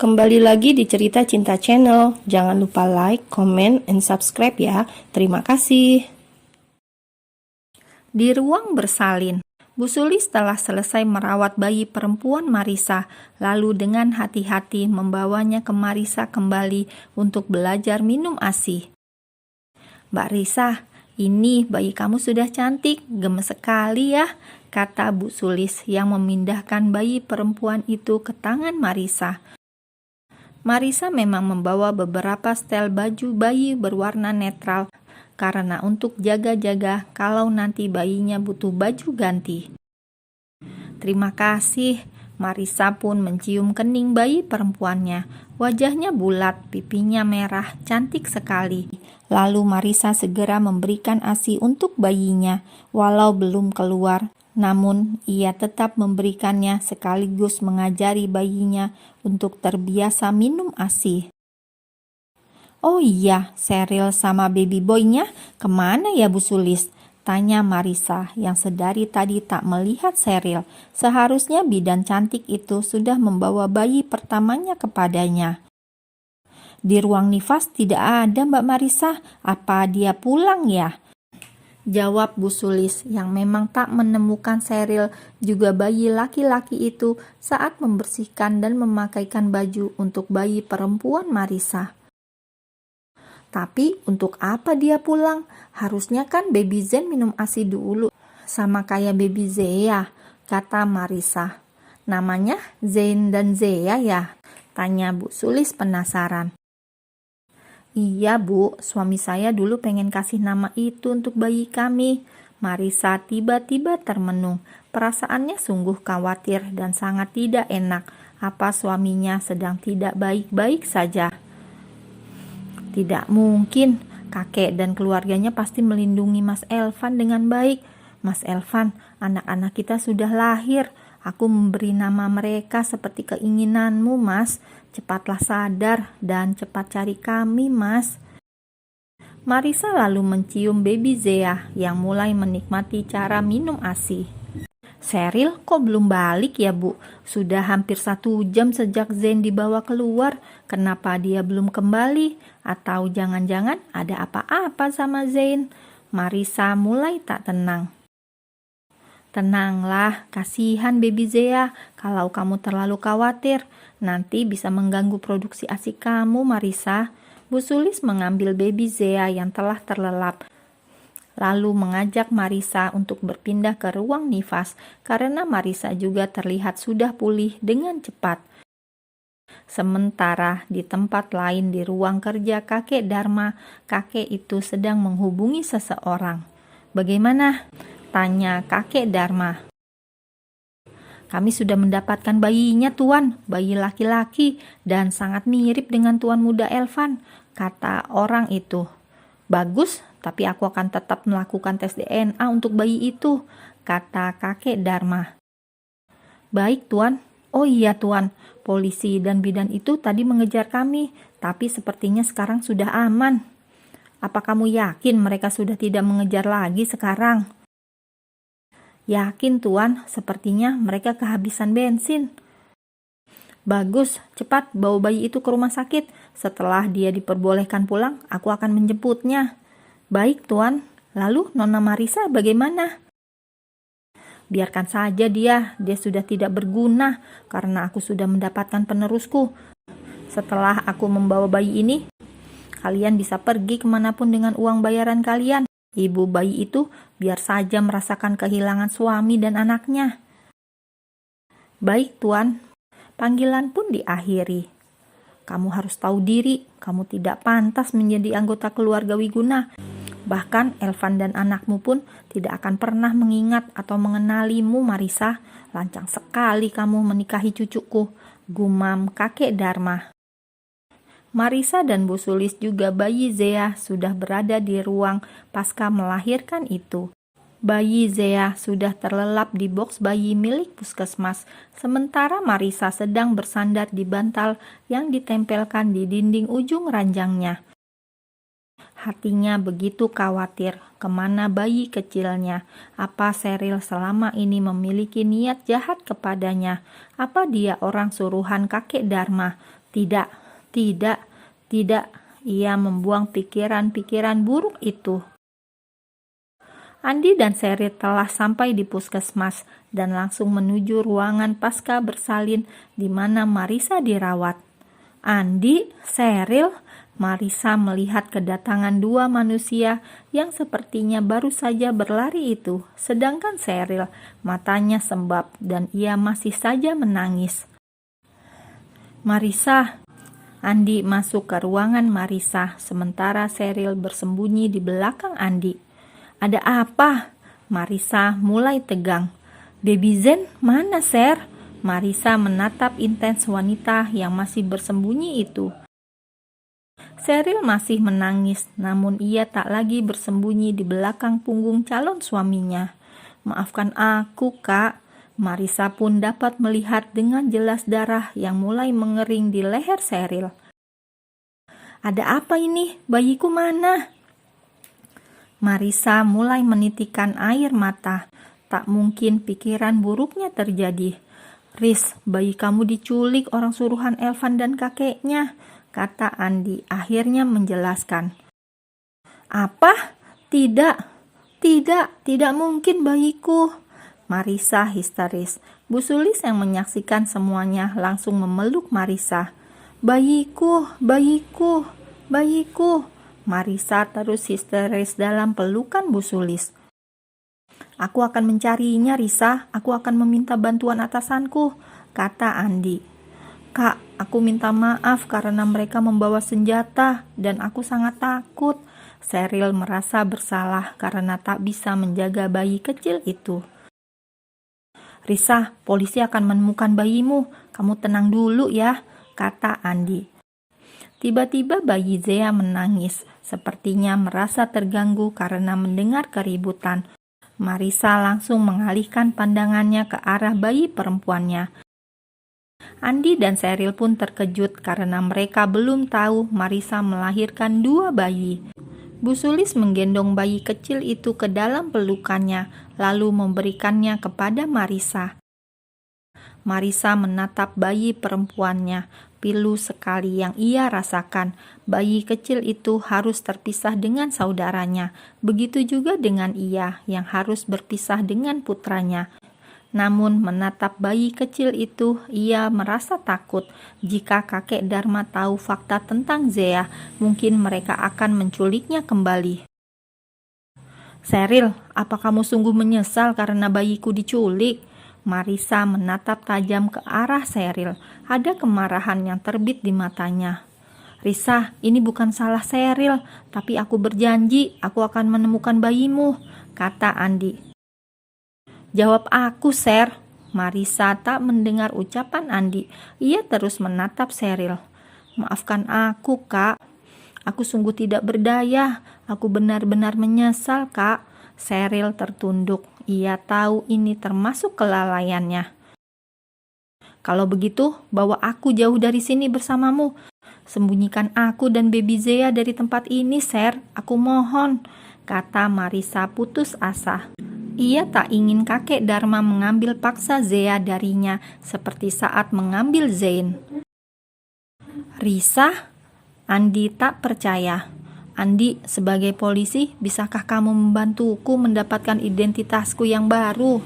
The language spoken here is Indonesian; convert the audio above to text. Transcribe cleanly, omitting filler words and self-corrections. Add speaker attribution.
Speaker 1: Kembali lagi di Cerita Cinta Channel. Jangan lupa like, comment, and subscribe ya. Terima kasih. Di ruang bersalin, Bu Sulis telah selesai merawat bayi perempuan Marisa, lalu dengan hati-hati membawanya ke Marisa kembali untuk belajar minum ASI. "Mbak Risa, ini bayi kamu sudah cantik, gemes sekali ya," kata Bu Sulis yang memindahkan bayi perempuan itu ke tangan Marisa. Marisa memang membawa beberapa setel baju bayi berwarna netral karena untuk jaga-jaga kalau nanti bayinya butuh baju ganti. "Terima kasih." Marisa pun mencium kening bayi perempuannya. Wajahnya bulat, pipinya merah, cantik sekali. Lalu Marisa segera memberikan ASI untuk bayinya, walau belum keluar. Namun, ia tetap memberikannya sekaligus mengajari bayinya untuk terbiasa minum ASI. "Oh iya, Sheryl sama baby boy-nya kemana ya Bu Sulis?" tanya Marisa yang sedari tadi tak melihat Sheryl. Seharusnya bidan cantik itu sudah membawa bayi pertamanya kepadanya. "Di ruang nifas tidak ada Mbak Marisa, apa dia pulang ya?" jawab Bu Sulis yang memang tak menemukan Sheryl juga bayi laki-laki itu saat membersihkan dan memakaikan baju untuk bayi perempuan Marisa. "Tapi untuk apa dia pulang? Harusnya kan Baby Zen minum ASI dulu, sama kayak Baby Zea," kata Marisa. "Namanya Zain dan Zea ya?" tanya Bu Sulis penasaran. "Iya Bu, suami saya dulu pengen kasih nama itu untuk bayi kami." Marisa tiba-tiba termenung. Perasaannya sungguh khawatir dan sangat tidak enak. Apa suaminya sedang tidak baik-baik saja? Tidak mungkin, kakek dan keluarganya pasti melindungi Mas Elvan dengan baik. "Mas Elvan, anak-anak kita sudah lahir. Aku memberi nama mereka seperti keinginanmu, Mas. Cepatlah sadar dan cepat cari kami, Mas." Marisa lalu mencium baby Zea yang mulai menikmati cara minum ASI. "Sheryl kok belum balik ya Bu? Sudah hampir 1 jam sejak Zain dibawa keluar. Kenapa dia belum kembali? Atau jangan-jangan ada apa-apa sama Zain?" Marisa mulai tak tenang. "Tenanglah, kasihan baby Zea. Kalau kamu terlalu khawatir, nanti bisa mengganggu produksi ASI kamu, Marisa." Bu Sulis mengambil baby Zea yang telah terlelap, lalu mengajak Marisa untuk berpindah ke ruang nifas karena Marisa juga terlihat sudah pulih dengan cepat. Sementara di tempat lain di ruang kerja kakek Dharma, kakek itu sedang menghubungi seseorang. "Bagaimana?" tanya kakek Dharma. "Kami sudah mendapatkan bayinya, Tuan. Bayi laki-laki dan sangat mirip dengan Tuan Muda Elvan," kata orang itu. "Bagus, tapi aku akan tetap melakukan tes DNA untuk bayi itu," kata kakek Dharma. "Baik, Tuan." "Oh iya, Tuan. Polisi dan bidan itu tadi mengejar kami, tapi sepertinya sekarang sudah aman." "Apa kamu yakin mereka sudah tidak mengejar lagi sekarang?" "Yakin, Tuan. Sepertinya mereka kehabisan bensin." "Bagus, cepat bawa bayi itu ke rumah sakit. Setelah dia diperbolehkan pulang, aku akan menjemputnya." "Baik, Tuan. Lalu Nona Marisa bagaimana?" "Biarkan saja dia sudah tidak berguna karena aku sudah mendapatkan penerusku. Setelah aku membawa bayi ini, kalian bisa pergi kemanapun dengan uang bayaran kalian. Ibu bayi itu biar saja merasakan kehilangan suami dan anaknya." "Baik, Tuan." Panggilan pun diakhiri. "Kamu harus tahu diri, kamu tidak pantas menjadi anggota keluarga Wiguna. Bahkan Elvan dan anakmu pun tidak akan pernah mengingat atau mengenalimu, Marisa. Lancang sekali kamu menikahi cucuku," gumam kakek Dharma. Marisa dan Bu Sulis juga bayi Zea sudah berada di ruang pasca melahirkan itu. Bayi Zea sudah terlelap di boks bayi milik puskesmas, sementara Marisa sedang bersandar di bantal yang ditempelkan di dinding ujung ranjangnya. Hatinya begitu khawatir kemana bayi kecilnya. Apa Sheryl selama ini memiliki niat jahat kepadanya? Apa dia orang suruhan kakek Dharma? Tidak, tidak, tidak. Ia membuang pikiran-pikiran buruk itu. Andi dan Sheryl telah sampai di puskesmas dan langsung menuju ruangan pasca bersalin di mana Marissa dirawat. Andi, Sheryl, Marissa melihat kedatangan dua manusia yang sepertinya baru saja berlari itu, sedangkan Sheryl matanya sembab dan ia masih saja menangis. Marissa. Andi masuk ke ruangan Marissa, sementara Sheryl bersembunyi di belakang Andi. Ada apa? Marissa mulai tegang. Baby Zen mana, Sher? Marissa menatap intens wanita yang masih bersembunyi itu. Sheryl masih menangis, namun ia tak lagi bersembunyi di belakang punggung calon suaminya. Maafkan aku, Kak. Marissa pun dapat melihat dengan jelas darah yang mulai mengering di leher Sheryl. Ada apa ini? Bayiku mana? Marissa mulai menitikkan air mata. Tak mungkin pikiran buruknya terjadi. Riz, bayi kamu diculik orang suruhan Elvan dan kakeknya, kata Andi akhirnya menjelaskan. Apa? Tidak mungkin bayiku. Marissa histeris. Bu Sulis yang menyaksikan semuanya langsung memeluk Marissa. Bayiku. Marissa terus histeris dalam pelukan Bu Sulis. Aku akan mencarinya, Risa. Aku akan meminta bantuan atasanku, kata Andi. Kak, aku minta maaf karena mereka membawa senjata dan aku sangat takut. Sheryl merasa bersalah karena tak bisa menjaga bayi kecil itu. Risa, polisi akan menemukan bayimu. Kamu tenang dulu ya, kata Andi. Tiba-tiba bayi Zea menangis, sepertinya merasa terganggu karena mendengar keributan. Marissa langsung mengalihkan pandangannya ke arah bayi perempuannya. Andi dan Sheryl pun terkejut karena mereka belum tahu Marissa melahirkan dua bayi. Bu Sulis menggendong bayi kecil itu ke dalam pelukannya, lalu memberikannya kepada Marissa. Marissa menatap bayi perempuannya. Pilu sekali yang ia rasakan. Bayi kecil itu harus terpisah dengan saudaranya. Begitu juga dengan ia yang harus berpisah dengan putranya. Namun menatap bayi kecil itu, ia merasa takut. Jika kakek Dharma tahu fakta tentang Zea, mungkin mereka akan menculiknya kembali. Sheryl, apa kamu sungguh menyesal karena bayiku diculik? Marissa menatap tajam ke arah Sheryl. Ada kemarahan yang terbit di matanya. Risa, ini bukan salah Sheryl, tapi aku berjanji aku akan menemukan bayimu, kata Andi. Jawab aku, Sher. Marissa tak mendengar ucapan Andi. Ia terus menatap Sheryl. Maafkan aku, Kak. Aku sungguh tidak berdaya. Aku benar-benar menyesal, Kak. Sheryl tertunduk. Ia tahu ini termasuk kelalaiannya. Kalau begitu, bawa aku jauh dari sini bersamamu. Sembunyikan aku dan baby Zea dari tempat ini, Sher. Aku mohon, kata Marissa putus asa. Ia tak ingin kakek Dharma mengambil paksa Zea darinya seperti saat mengambil Zain. Risa? Andi tak percaya. Andi, sebagai polisi, bisakah kamu membantuku mendapatkan identitasku yang baru?